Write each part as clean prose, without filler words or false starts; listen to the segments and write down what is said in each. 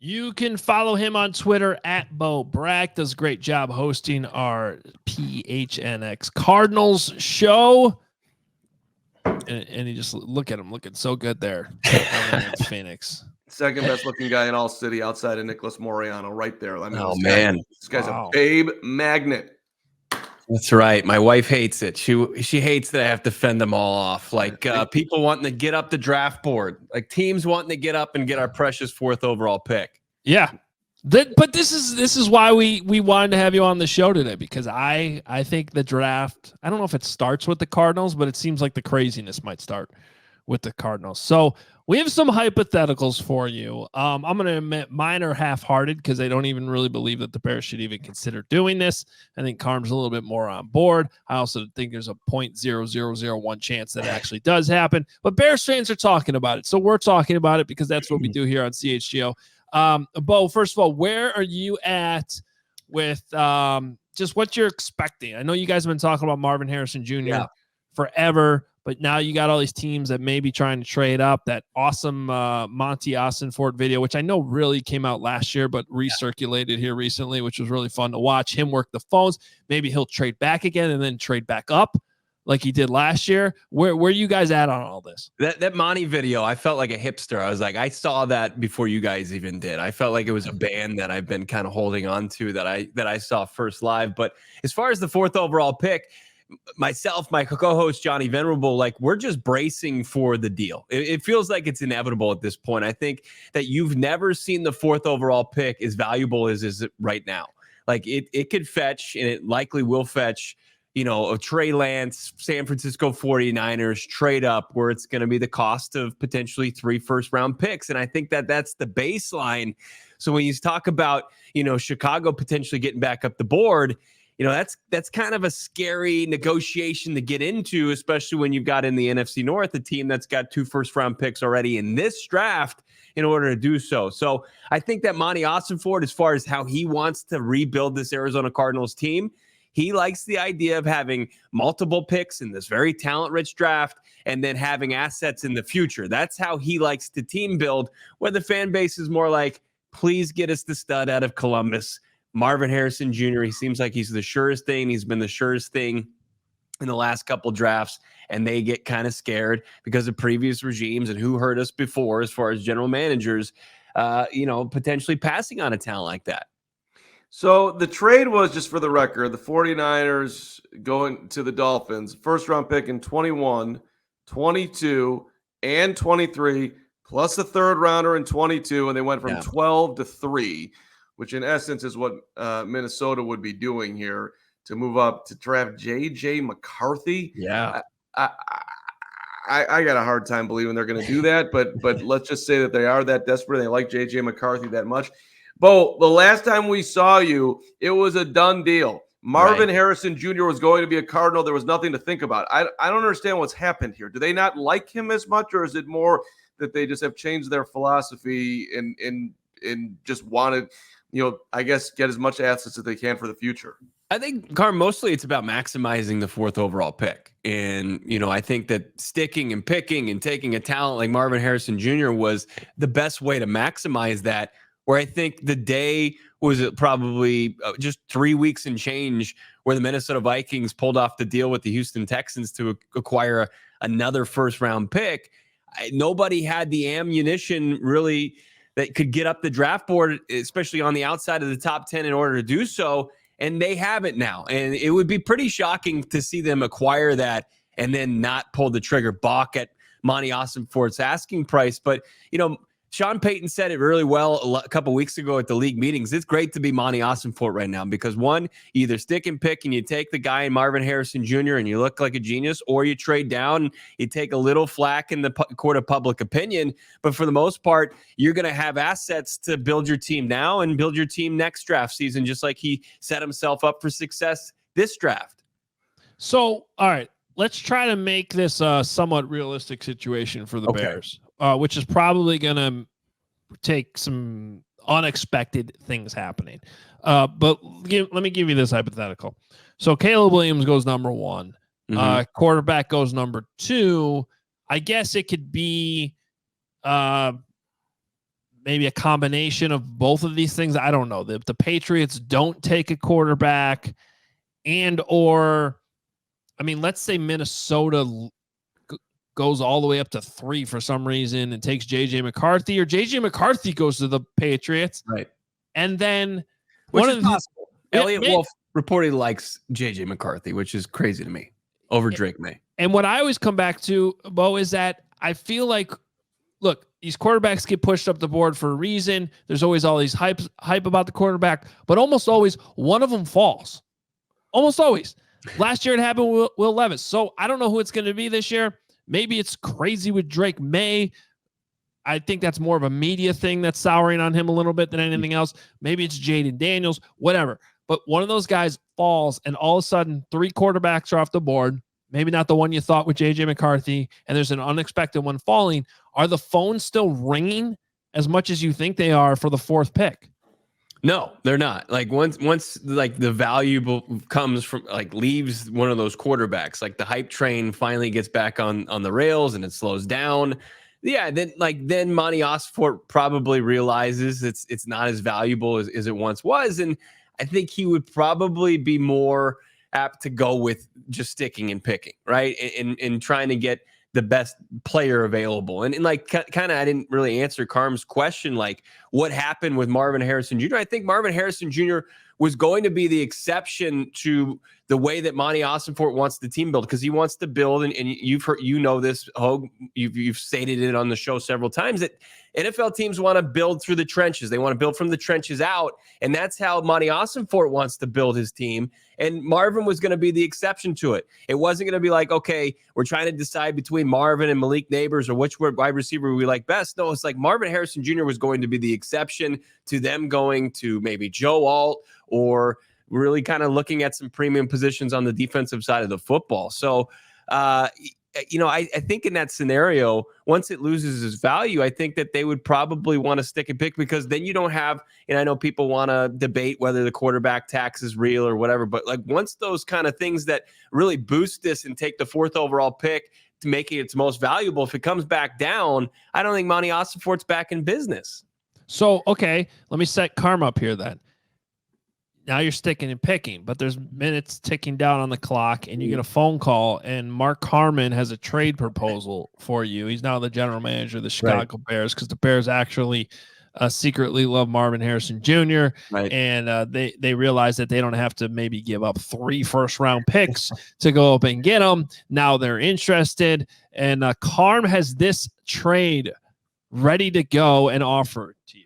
You can follow him on Twitter at Bo Brack. Does a great job hosting our PHNX Cardinals show. And he just look at him looking so good there. Phoenix. Second best looking guy in ALLCITY outside of Nicholas Moriano right there. I mean, this guy's a Wow. babe magnet. That's right. My wife hates it. She hates that I have to fend them all off. Like people wanting to get up the draft board, like teams wanting to get up and get our precious 4th overall pick. Yeah. But this is why we wanted to have you on the show today, because I think the draft, I don't know if it starts with the Cardinals, but it seems like the craziness might start with the Cardinals. So we have some hypotheticals for you. I'm going to admit mine are half-hearted because I don't even really believe that the Bears should even consider doing this. I think Carm's a little bit more on board. I also think there's a 0.0001 chance that it actually does happen. But Bears fans are talking about it. So we're talking about it because that's what we do here on CHGO. Bo, first of all, where are you at with just what you're expecting? I know you guys have been talking about Marvin Harrison Jr. Forever, but now you got all these teams that may be trying to trade up. That awesome Monty Ossenfort video, which I know really came out last year, but recirculated here recently, which was really fun to watch him work the phones. Maybe he'll trade back again and then trade back up like he did last year. Where are you guys at on all this? That Monty video, I felt like a hipster. I was like, I saw that before you guys even did. I felt like it was a band that I've been kind of holding on to that I saw first live. But as far as the 4th overall pick, myself, my co-host Johnny Venerable, like we're just bracing for the deal. It feels like it's inevitable at this point. I think that you've never seen the 4th overall pick as valuable as is it right now. Like it could fetch, and it likely will fetch, a Trey Lance, San Francisco 49ers trade up where it's going to be the cost of potentially 3 first-round picks. And I think that that's the baseline. So when you talk about, Chicago potentially getting back up the board, that's kind of a scary negotiation to get into, especially when you've got in the NFC North a team that's got 2 first-round picks already in this draft in order to do so. So I think that Monty Ossenfort, as far as how he wants to rebuild this Arizona Cardinals team, he likes the idea of having multiple picks in this very talent-rich draft and then having assets in the future. That's how he likes to team build, where the fan base is more like, please get us the stud out of Columbus. Marvin Harrison Jr., he seems like he's the surest thing. He's been the surest thing in the last couple drafts, and they get kind of scared because of previous regimes and who hurt us before as far as general managers, potentially passing on a talent like that. So the trade was, just for the record, the 49ers going to the Dolphins, first-round pick in 21, 22, and 23, plus a third-rounder in 22, and they went from 12 to 3, which in essence is what Minnesota would be doing here to move up to draft J.J. McCarthy. Yeah. I got a hard time believing they're going to do that, but let's just say that they are that desperate. They like J.J. McCarthy that much. Bo, the last time we saw you, it was a done deal. Marvin Harrison Jr. was going to be a Cardinal. There was nothing to think about. I don't understand what's happened here. Do they not like him as much, or is it more that they just have changed their philosophy and just wanted, I guess, get as much assets as they can for the future? I think, Carm, mostly it's about maximizing the 4th overall pick. And, I think that sticking and picking and taking a talent like Marvin Harrison Jr. was the best way to maximize that. Where I think the day was probably just 3 weeks and change where the Minnesota Vikings pulled off the deal with the Houston Texans to acquire another first-round pick. Nobody had the ammunition really that could get up the draft board, especially on the outside of the top 10 in order to do so, and they have it now. And it would be pretty shocking to see them acquire that and then not pull the trigger, balk at Monty Ossenfort's asking price. But, Sean Payton said it really well a couple weeks ago at the league meetings. It's great to be Monty Ossenfort right now because, one, you either stick and pick and you take the guy in Marvin Harrison Jr. and you look like a genius, or you trade down and you take a little flack in the court of public opinion. But for the most part, you're going to have assets to build your team now and build your team next draft season, just like he set himself up for success this draft. So, all right, let's try to make this a somewhat realistic situation for the Bears. Which is probably going to take some unexpected things happening. But let me give you this hypothetical. So Caleb Williams goes number 1. Quarterback goes number 2. I guess it could be maybe a combination of both of these things. I don't know. If the Patriots don't take a quarterback let's say Minnesota goes all the way up to 3 for some reason and takes JJ McCarthy, or JJ McCarthy goes to the Patriots. Right. And then which is possible. Elliot Wolf reportedly likes JJ McCarthy, which is crazy to me, over Drake May. And what I always come back to, Bo, is that I feel like, look, these quarterbacks get pushed up the board for a reason. There's always all these hype about the quarterback, but almost always one of them falls. Almost always. Last year it happened with Will Levis. So I don't know who it's going to be this year. Maybe it's crazy with Drake May. I think that's more of a media thing that's souring on him a little bit than anything else. Maybe it's Jaden Daniels, whatever. But one of those guys falls, and all of a sudden 3 quarterbacks are off the board. Maybe not the one you thought with JJ McCarthy, and there's an unexpected one falling. Are the phones still ringing as much as you think they are for the 4th pick? No, they're not. Like once like the valuable comes from, like, leaves one of those quarterbacks, like the hype train finally gets back on the rails and it slows down. Yeah, then Monty Osfort probably realizes it's not as valuable as it once was, and I think he would probably be more apt to go with just sticking and picking, right, and trying to get the best player available. And like kind of, I didn't really answer Carm's question, like what happened with Marvin Harrison Jr. I think Marvin Harrison Jr. was going to be the exception to the way that Monty Ossenfort wants the team built, because he wants to build, and you've heard, this, Hoge, you've stated it on the show several times, that NFL teams want to build through the trenches. They want to build from the trenches out, and that's how Monty Ossenfort wants to build his team. And Marvin was going to be the exception to it. It wasn't going to be like, okay, we're trying to decide between Marvin and Malik Neighbors or which wide receiver we like best. No, it's like Marvin Harrison Jr. was going to be the exception to them going to maybe Joe Alt, or really kind of looking at some premium positions on the defensive side of the football. So, I think in that scenario, once it loses its value, I think that they would probably want to stick and pick, because then you don't have, and I know people want to debate whether the quarterback tax is real or whatever, but like once those kind of things that really boost this and take the 4th overall pick to make it its most valuable, if it comes back down, I don't think Monty Ossenfort's back in business. So, okay, let me set Karma up here then. Now you're sticking and picking, but there's minutes ticking down on the clock, and you get a phone call, and Mark Carman has a trade proposal for you. He's now the general manager of the Chicago Bears, because the Bears actually secretly love Marvin Harrison Jr. And they realize that they don't have to maybe give up 3 first-round picks to go up and get them. Now they're interested, and Carm has this trade ready to go and offered to you.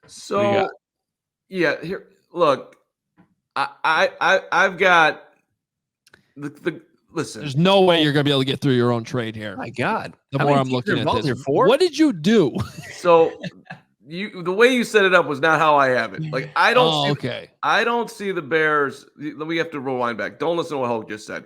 So, yeah, here. Look, I've got the listen. There's no way you're going to be able to get through your own trade here. My God. The more I'm looking at this. What did you do? So the way you set it up was not how I have it. Like I don't see the Bears. We have to rewind back. Don't listen to what Hoge just said.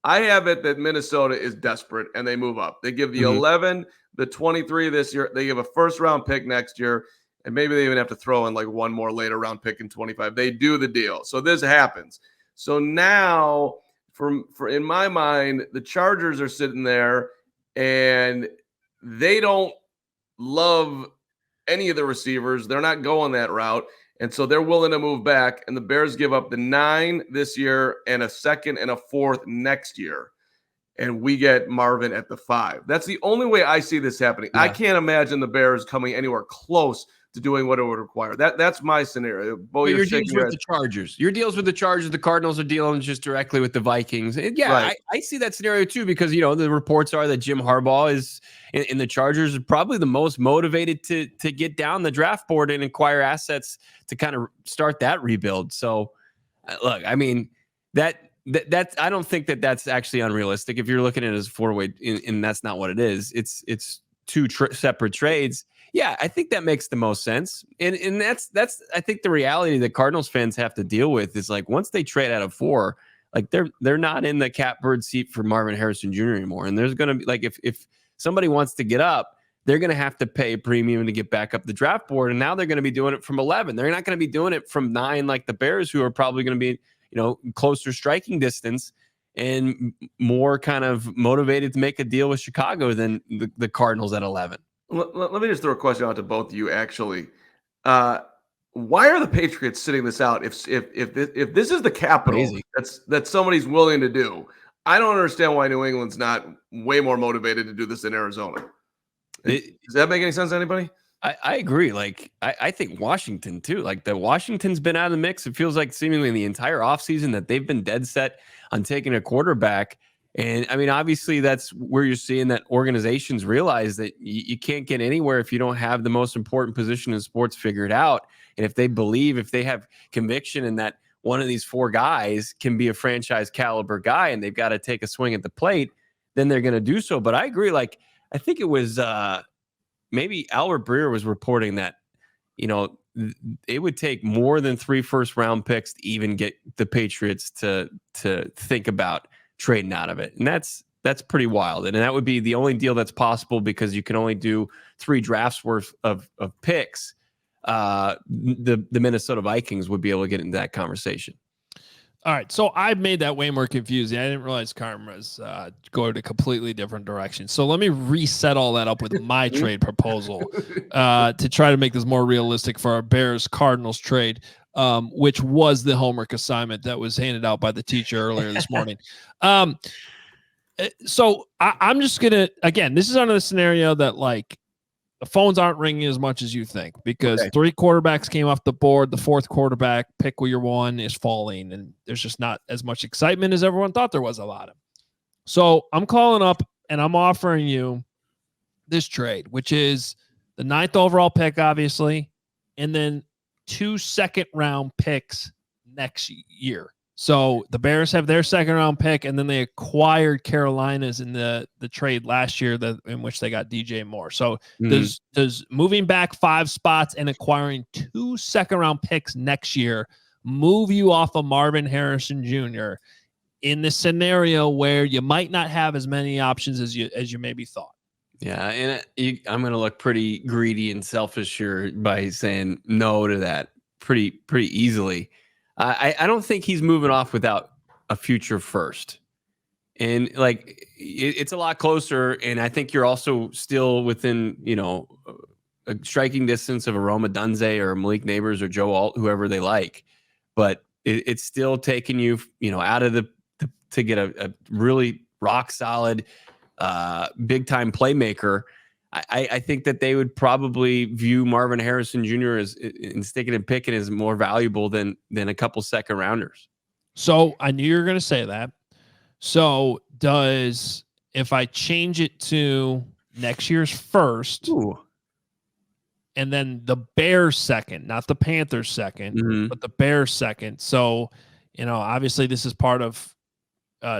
I have it that Minnesota is desperate and they move up. They give the 11, the 23 this year. They give a 1st-round pick next year. And maybe they even have to throw in like one more later round pick in 25. They do the deal. So this happens. So now, for in my mind, the Chargers are sitting there and they don't love any of the receivers. They're not going that route. And so they're willing to move back. And the Bears give up the 9 this year and a 2nd and a 4th next year. And we get Marvin at the 5. That's the only way I see this happening. Yeah. I can't imagine the Bears coming anywhere close to doing what it would require. That's my scenario. Bo, your deals with the Chargers. Your deals with the Chargers. The Cardinals are dealing just directly with the Vikings. And I see that scenario too, because the reports are that Jim Harbaugh is in the Chargers, is probably the most motivated to get down the draft board and acquire assets to kind of start that rebuild. So, look, I mean that's I don't think that's actually unrealistic. If you're looking at it as a 4-way, and that's not what it is. It's 2 separate trades. Yeah, I think that makes the most sense. And that's I think the reality that Cardinals fans have to deal with is, like, once they trade out of 4, like they're not in the catbird seat for Marvin Harrison Jr. anymore. And there's going to be, like, if somebody wants to get up, they're going to have to pay a premium to get back up the draft board. And now they're going to be doing it from 11. They're not going to be doing it from 9 like the Bears, who are probably going to be, closer striking distance and more kind of motivated to make a deal with Chicago than the Cardinals at 11. Let me just throw a question out to both of you. Actually, why are the Patriots sitting this out? If this is the capital that somebody's willing to do, I don't understand why New England's not way more motivated to do this than Arizona. Does that make any sense to anybody? I agree. Like, I think Washington too. Like, the Washington's been out of the mix. It feels like seemingly the entire offseason that they've been dead set on taking a quarterback. And I mean, obviously, that's where you're seeing that organizations realize that you can't get anywhere if you don't have the most important position in sports figured out. And if they have conviction in that one of these four guys can be a franchise caliber guy and they've got to take a swing at the plate, then they're going to do so. But I agree. Like, I think it was maybe Albert Breer was reporting that, it would take more than 3 first-round picks to even get the Patriots to think about trading out of it. And that's pretty wild. And that would be the only deal that's possible because you can only do 3 drafts worth of picks. The Minnesota Vikings would be able to get into that conversation. All right, so I made that way more confusing. I didn't realize Carmen was going a completely different direction. So let me reset all that up with my trade proposal to try to make this more realistic for our Bears-Cardinals trade, which was the homework assignment that was handed out by the teacher earlier this morning. So I'm just going to, again, this is under the scenario that, like, the phones aren't ringing as much as you think because 3 quarterbacks came off the board. The 4th quarterback, pick your one, is falling, and there's just not as much excitement as everyone thought there was a lot of. So I'm calling up and I'm offering you this trade, which is the 9th overall pick, obviously, and then 2 second-round picks next year. So the Bears have their 2nd-round pick, and then they acquired Carolina's in the trade last year in which they got DJ Moore. So does moving back 5 spots and acquiring 2 2nd-round picks next year move you off of Marvin Harrison Jr. in the scenario where you might not have as many options as you maybe thought? Yeah, and I'm going to look pretty greedy and selfish here by saying no to that pretty easily. I don't think he's moving off without a future first. And like, it's a lot closer. And I think you're also still within, a striking distance of a Rome Odunze or Malik Neighbors or Joe Alt, whoever they like. But it's still taking you, out of to get a really rock solid, big time playmaker. I think that they would probably view Marvin Harrison Jr. as in sticking and picking as more valuable than a couple 2nd rounders. So I knew you were going to say that. So if I change it to next year's 1st, and then the Bears 2nd, not the Panthers 2nd, but the Bears 2nd. So, obviously this is part of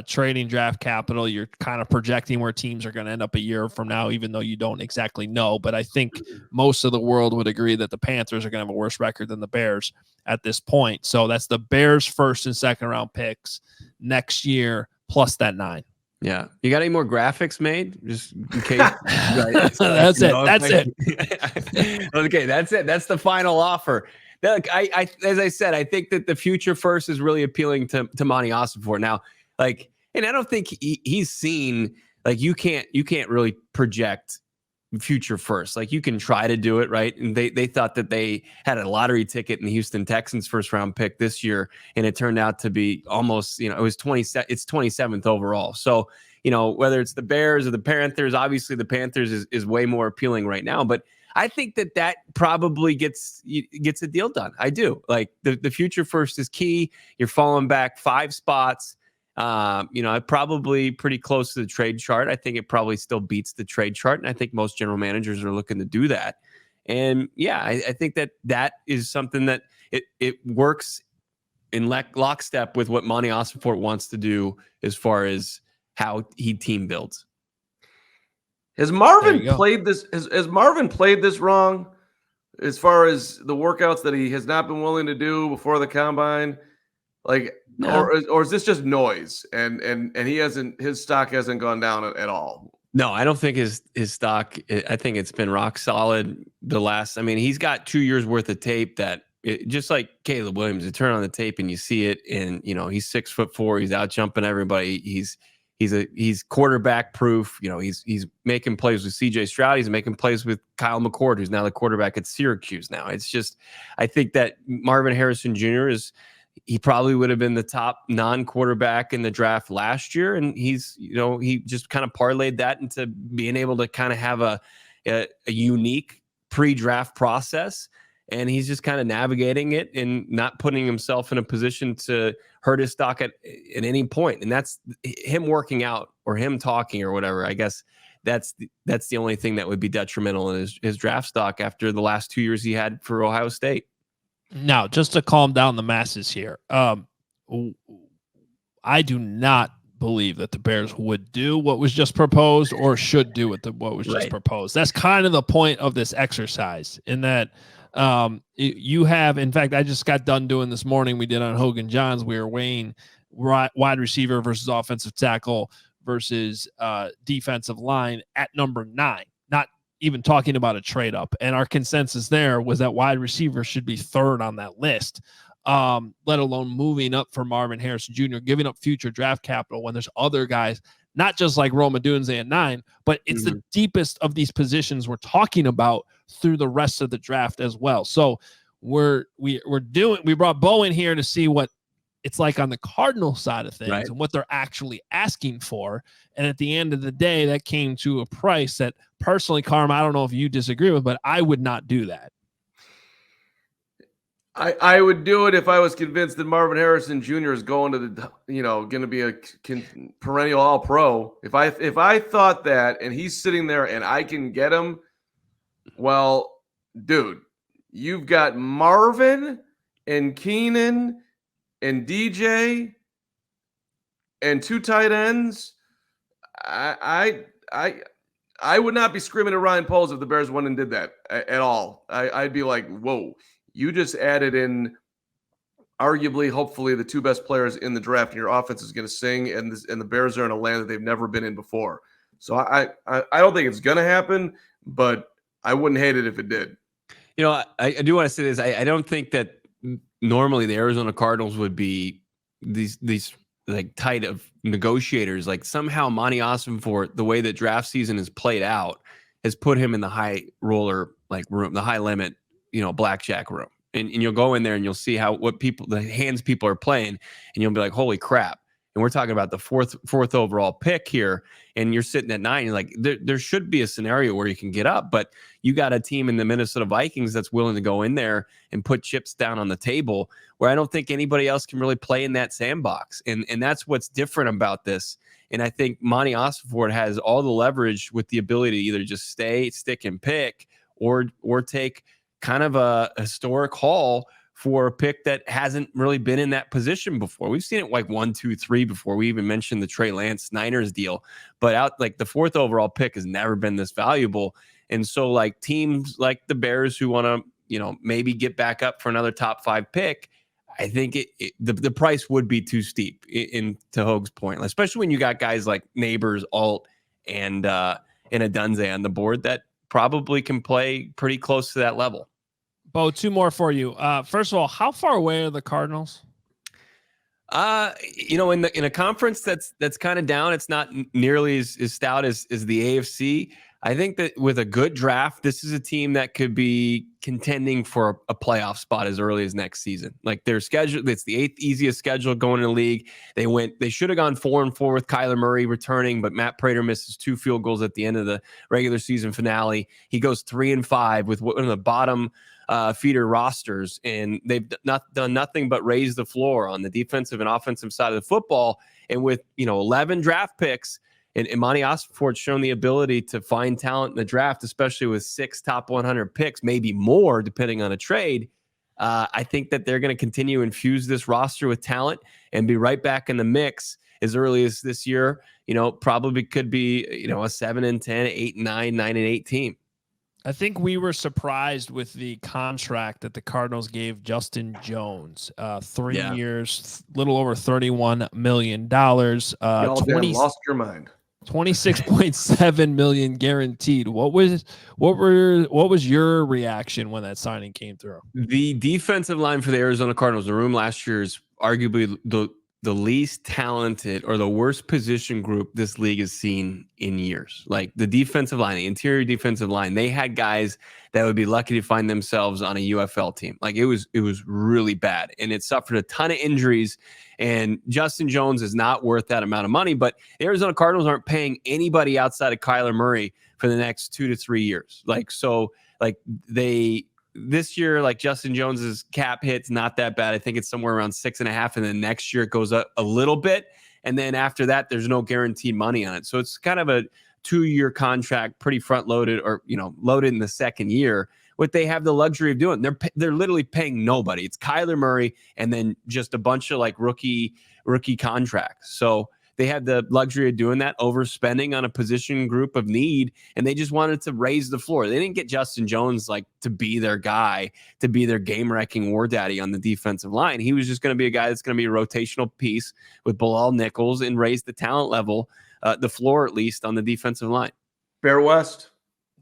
trading draft capital. You're kind of projecting where teams are going to end up a year from now, even though you don't exactly know. But I think most of the world would agree that the Panthers are going to have a worse record than the Bears at this point. So that's the Bears 1st and 2nd round picks next year, plus that 9. Yeah. You got any more graphics made? Just in case. That's it. Okay. That's it. That's the final offer. Look, I as I said, I think that the future first is really appealing to Monty Ossenfort. Now, like, and I don't think he's seen, like, you can't really project future first. Like, you can try to do it, right? And they thought that they had a lottery ticket in the Houston Texans 1st round pick this year, and it turned out to be almost, it was 27th overall. So, whether it's the Bears or the Panthers, obviously the Panthers is way more appealing right now, but I think that probably gets a deal done. I do. Like, the future first is key. You're falling back 5 spots. Probably pretty close to the trade chart. I think it probably still beats the trade chart. And I think most general managers are looking to do that. And yeah, I think that is something that it works in lockstep with what Monty Ossenfort wants to do as far as how he team builds. Has Marvin played this? Has Marvin played this wrong as far as the workouts that he has not been willing to do before the combine? Like, no. or is this just noise and his stock hasn't gone down at all? No, I don't think his stock, I think it's been rock solid he's got 2 years worth of tape that just like Caleb Williams, you turn on the tape and you see it, and he's 6'4", he's out jumping everybody. He's quarterback proof. You know, he's making plays with CJ Stroud. He's making plays with Kyle McCord, who's now the quarterback at Syracuse now. It's just, I think that Marvin Harrison Jr. he probably would have been the top non-quarterback in the draft last year. And he just kind of parlayed that into being able to kind of have a unique pre-draft process. And he's just kind of navigating it and not putting himself in a position to hurt his stock at any point. And that's him working out or him talking or whatever. I guess that's the only thing that would be detrimental in his draft stock after the last 2 years he had for Ohio State. Now, just to calm down the masses here, I do not believe that the Bears would do what was just proposed or should do what was just proposed. That's kind of the point of this exercise, in that you have, in fact, I just got done doing this morning. We did on Hoge and Johns. We were weighing wide receiver versus offensive tackle versus defensive line at number 9, not even talking about a trade up. And our consensus there was that wide receiver should be 3rd on that list, let alone moving up for Marvin Harrison Jr., giving up future draft capital when there's other guys, not just like Rome Odunze at 9, but it's the deepest of these positions we're talking about through the rest of the draft as well. So we brought Bo in here to see what it's like on the Cardinal side of things and what they're actually asking for. And at the end of the day, that came to a price that personally, Carm, I don't know if you disagree with, but I would not do that. I would do it if I was convinced that Marvin Harrison Jr. is going to the, going to be a perennial All-Pro. If I thought that and he's sitting there and I can get him, well, dude, you've got Marvin and Keenan and DJ and 2 tight ends. I would not be screaming at Ryan Poles if the Bears went and did that at all. I'd be like, whoa, you just added in arguably, hopefully, the 2 best players in the draft, and your offense is going to sing, and the Bears are in a land that they've never been in before. So I don't think it's going to happen, but I wouldn't hate it if it did. I do want to say this. I don't think that normally the Arizona Cardinals would be these like tight of negotiators. Like somehow Monty Ossenfort, the way that draft season is played out, has put him in the high roller room, the high limit, blackjack room. And you'll go in there and you'll see the hands people are playing, and you'll be like, holy crap. And we're talking about the fourth overall pick here, and you're sitting at 9. You're like, there should be a scenario where you can get up, but you got a team in the Minnesota Vikings that's willing to go in there and put chips down on the table, where I don't think anybody else can really play in that sandbox. And that's what's different about this. And I think Monty Ossenfort has all the leverage with the ability to either just stay, stick, and pick, or take kind of a historic haul for a pick that hasn't really been in that position before. We've seen it like 1, 2, 3 before. We even mentioned the Trey Lance Niners deal, but the 4th overall pick has never been this valuable. And so like teams like the Bears who want to, maybe get back up for another top 5 pick, I think the price would be too steep to Hoge's point, especially when you got guys like Neighbors, Alt, and Odunze on the board that probably can play pretty close to that level. Bo, 2 more for you. First of all, how far away are the Cardinals? In a conference that's kind of down, it's not nearly as stout as the AFC. I think that with a good draft, this is a team that could be contending for a playoff spot as early as next season. Like their schedule, it's the 8th easiest schedule going in the league. They should have gone 4-4 with Kyler Murray returning, but Matt Prater misses 2 field goals at the end of the regular season finale. He goes 3-5 with one of the bottom feeder rosters, and they've done nothing but raise the floor on the defensive and offensive side of the football. And with 11 draft picks, and Monty Ossenfort's shown the ability to find talent in the draft, especially with 6 top 100 picks, maybe more depending on a trade. I think that they're going to continue to infuse this roster with talent and be right back in the mix as early as this year. Probably could be a 7-10, 8-9, 9-8 team. I think we were surprised with the contract that the Cardinals gave Justin Jones. 3 years, little over $31 million. Y'all lost your mind. $26.7 million guaranteed. What was your reaction when that signing came through? The defensive line for the Arizona Cardinals, the room last year, is arguably the least talented or the worst position group this league has seen in years. Like the defensive line, the interior defensive line, they had guys that would be lucky to find themselves on a UFL team. Like it was really bad, and it suffered a ton of injuries. And Justin Jones is not worth that amount of money, but the Arizona Cardinals aren't paying anybody outside of Kyler Murray for the next 2 to 3 years. This year, like Justin Jones's cap hit's not that bad. I think it's somewhere around 6.5. And then next year it goes up a little bit. And then after that, there's no guaranteed money on it. So it's kind of a 2-year contract, pretty front loaded or, loaded in the second year. What they have the luxury of doing, they're literally paying nobody. It's Kyler Murray and then just a bunch of like rookie contracts. So they had the luxury of doing that, overspending on a position group of need, and they just wanted to raise the floor. They didn't get Justin Jones like to be their guy, to be their game-wrecking war daddy on the defensive line. He was just going to be a guy that's going to be a rotational piece with Bilal Nichols and raise the talent level, the floor at least on the defensive line. Bear West,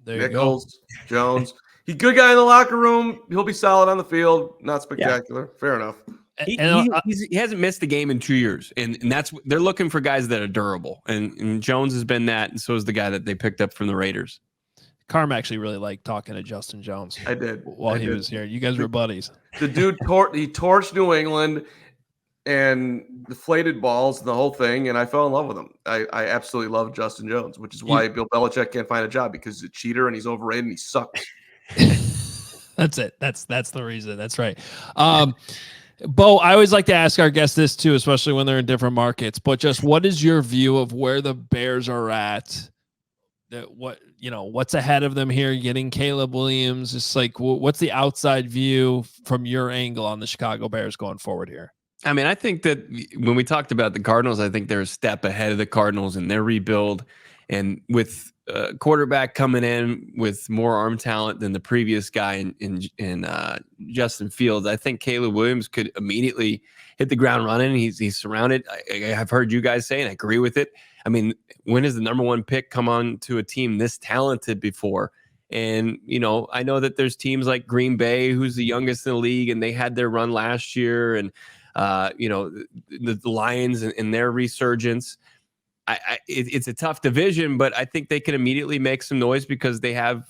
There Nichols, Jones. He's a good guy in the locker room. He'll be solid on the field. Not spectacular. Yeah. Fair enough. He hasn't missed a game in 2 years, and that's they're looking for guys that are durable, and Jones has been that, and so is the guy that they picked up from the Raiders. Carm actually really liked talking to Justin Jones. I did while he was here. You guys were buddies. The dude he torched New England and deflated balls and the whole thing, and I fell in love with him. I absolutely love Justin Jones, which is why Bill Belichick can't find a job, because he's a cheater and he's overrated and he sucks. That's it. That's the reason. That's right. Bo, I always like to ask our guests this too, especially when they're in different markets, but just what is your view of where the Bears are at? What's ahead of them here, getting Caleb Williams? Just like, what's the outside view from your angle on the Chicago Bears going forward here? I mean, I think that when we talked about the Cardinals, I think they're a step ahead of the Cardinals in their rebuild. And with quarterback coming in with more arm talent than the previous guy in Justin Fields, I think Caleb Williams could immediately hit the ground running. He's surrounded. I have heard you guys say, and I agree with it. I mean, when has the number one pick come on to a team this talented before? And, I know that there's teams like Green Bay, who's the youngest in the league, and they had their run last year, and, the Lions and their resurgence. It's a tough division, but I think they can immediately make some noise because they have,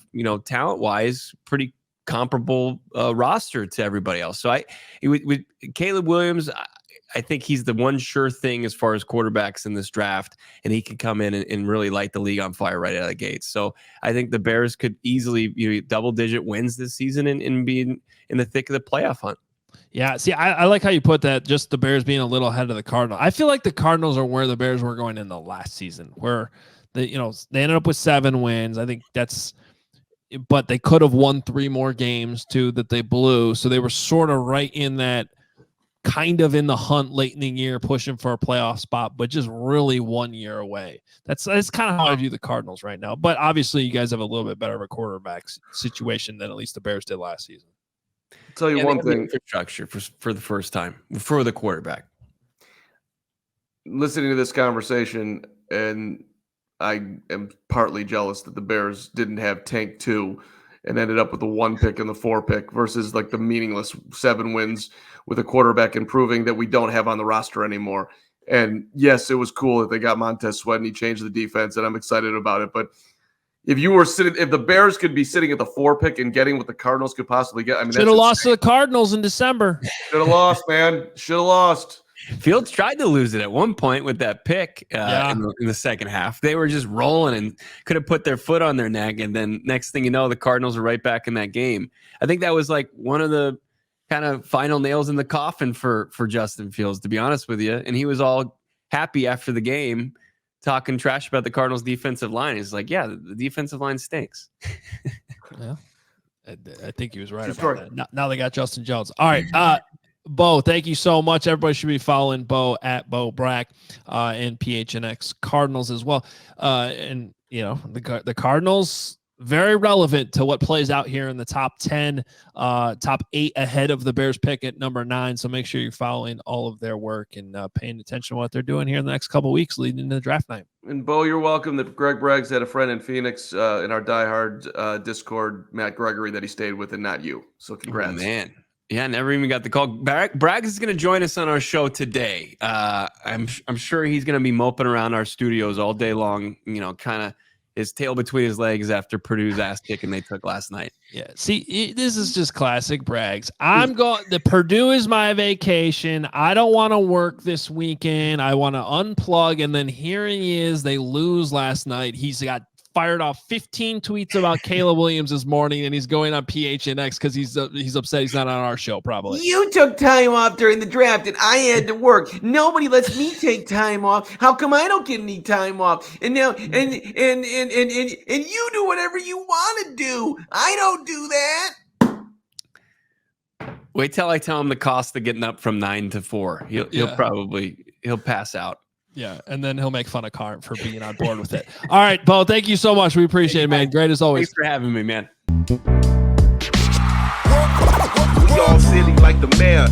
talent-wise, pretty comparable roster to everybody else. So with Caleb Williams, I think he's the one sure thing as far as quarterbacks in this draft, and he can come in and really light the league on fire right out of the gates. So I think the Bears could easily double-digit wins this season and be in the thick of the playoff hunt. Yeah, see, I like how you put that, just the Bears being a little ahead of the Cardinals. I feel like the Cardinals are where the Bears were going in the last season, where they ended up with 7 wins. I think but they could have won 3 more games too that they blew. So they were sort of right in that, kind of in the hunt late in the year, pushing for a playoff spot, but just really 1 year away. That's kind of how I view the Cardinals right now. But obviously you guys have a little bit better of a quarterback situation than at least the Bears did last season. I'll tell you one thing. Infrastructure for the first time for the quarterback. Listening to this conversation, and I am partly jealous that the Bears didn't have Tank 2 and ended up with the 1 pick and the 4 pick versus like the meaningless 7 wins with a quarterback improving that we don't have on the roster anymore. And yes, it was cool that they got Montez Sweat and he changed the defense, and I'm excited about it. But if the Bears could be sitting at the 4 pick and getting what the Cardinals could possibly get, I mean, should have lost to the Cardinals in December. Should have lost, man. Should have lost. Fields tried to lose it at one point with that pick in the second half. They were just rolling and could have put their foot on their neck, and then next thing you know, the Cardinals are right back in that game. I think that was like one of the kind of final nails in the coffin for Justin Fields, to be honest with you. And he was all happy after the game, talking trash about the Cardinals' defensive line. He's like, yeah, the defensive line stinks. Yeah, I think he was right about that. Now they got Justin Jones. All right, Bo, thank you so much. Everybody should be following Bo at Bo Brack and PHNX Cardinals as well. And, the Cardinals, very relevant to what plays out here in the top 10, top 8 ahead of the Bears pick at number 9. So make sure you're following all of their work and paying attention to what they're doing here in the next couple of weeks leading into the draft night. And Bo, you're welcome. That Greg Braggs had a friend in Phoenix in our diehard Discord, Matt Gregory, that he stayed with, and not you. So congrats. Oh, man. Yeah, never even got the call. Brack is going to join us on our show today. I'm sure he's going to be moping around our studios all day long, kind of his tail between his legs after Purdue's ass kicking they took last night. Yeah. See, this is just classic Braggs. The Purdue is my vacation. I don't want to work this weekend. I want to unplug. And then here he is. They lose last night. He's got fired off 15 tweets about Caleb Williams this morning, and he's going on PHNX because he's upset he's not on our show. Probably. You took time off during the draft, and I had to work. Nobody lets me take time off. How come I don't get any time off? And now, and you do whatever you want to do. I don't do that. Wait till I tell him the cost of getting up from 9 to 4. He'll pass out. Yeah, and then he'll make fun of Carm for being on board with it. All right, Bo, thank you so much. We appreciate it, man. Great as always. Thanks for having me, man. We all silly like the mayor.